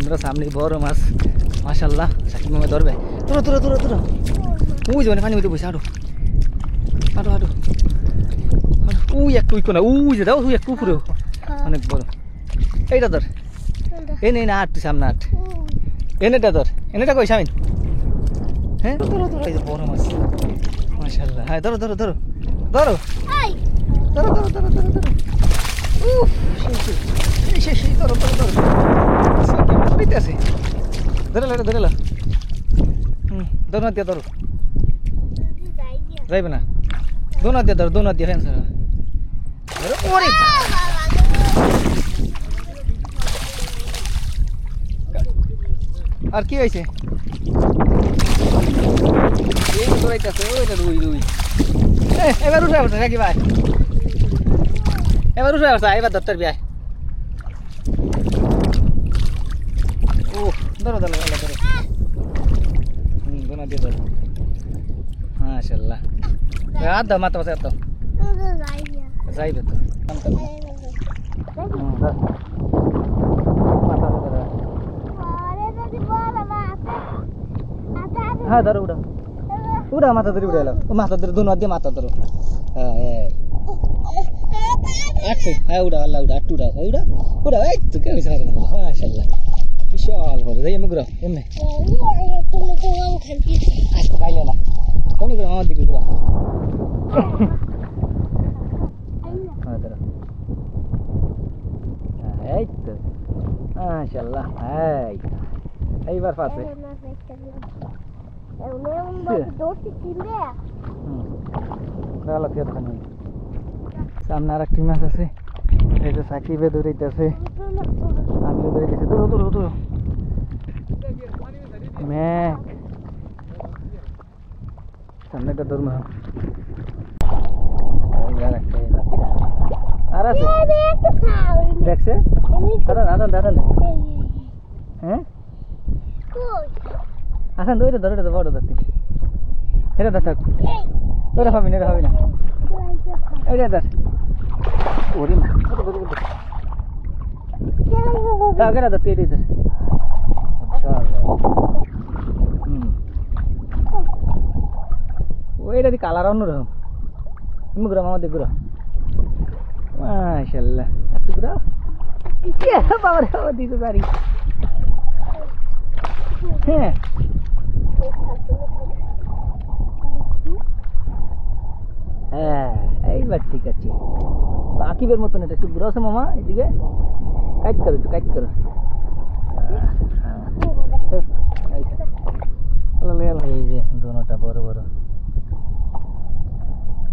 বন্ধুরা সামনে বড় মাছ মাশাআল্লাহ সাকিব মামা ধরবে তোরা তোরা তোরা তোরা ওই যে পানি মধ্যে বসে আরো আরো আরো ওই একটু কোনা ওই যে দাও ওই একটু উপরে অনেক বড় এইটা ধর এনে না আট সামনে আট এনেটা ধর এনেটা কই সামিন হ্যাঁ ধরো ধরো এই যে বড় মাছ মাশাআল্লাহ হ্যাঁ ধরো ধরো ধরো ধরো ধরো ধরো ধরো ধরো ধরো উফ সেই ধরো ধরো ধরো আছে ধরে লো ধরে লো ধরো না দিয়ে ধরো যাইবে না দোনা দিয়ে ধরো দোনা দিয়ে ফেন্স ওরে আর কি হয়েছে এবার উঠে আসা কাকি ভাই এবার উঠে আসা এবার দত্তর বিয়ায় ও ধরো ধরো ধরো ধরো দোনা দিয়ে ধরো মাশাআল্লাহ আর দাও মাথা বসে দাও যাইবে তো হ্যাঁ ধরো উড়া উড়া মাথা ধরে উড়ে এলো মাথা ধরে দোনো দিয়ে মাথা ধরো হ্যাঁ আচ্ছা হ্যাঁ উড়া আল্লাহ উড়া আটটু উড়া উড়া উড়া এই তো কে হয়েছে না মাশাআল্লাহ বিশাল বড় যাই এমনি ঘুরো এমনি আজকে পাইলে না কোন ঘুরো আমার দিকে ঘুরো হ্যাঁ ধরো এই তো মাশাআল্লাহ এইবার পাচ্ছে সামনে আর একটি মাছ আছে এই যে সাকিবে দৌড়াইতেছে আমিও দৌড়াইতেছি দৌড়ো দৌড়ো দৌড়ো ম্যাক সামনে একটা দৌড় আর আছে দেখছে দাদা দাদা দাদা হ্যাঁ আচ্ছা ওইটা ধরো এটা বড় ধরতে এটা ধর থাক ওটা হবে না এটা হবে না এইটা ধর ওরে দাগেরা ধরতে এটাই ধর ওইটা দি কালার অন্যরকম তুমি ঘুরো আমাদের ঘুরো মাশাআল্লাহ একটু ঘুরো বাবা রে বাবা দিতে পারি হ্যাঁ হ্যাঁ এইবার ঠিক আছে সাকিবের মতন এটা একটু ঘুরো আছে মামা এদিকে কাইট করো একটু কাইট করো এই যে দোনোটা বড় বড়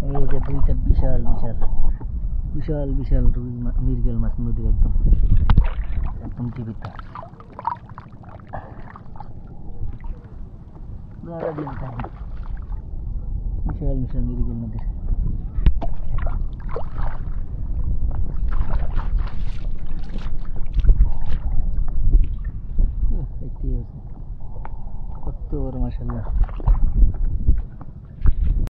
এই যে দুইটা বিশাল বিশাল বিশাল বিশাল রুই মৃগেল মাছ নদীর একদম একদম জীবিত বিশাল বিশাল মৃগেল নদীর কত বড় মাশাআল্লাহ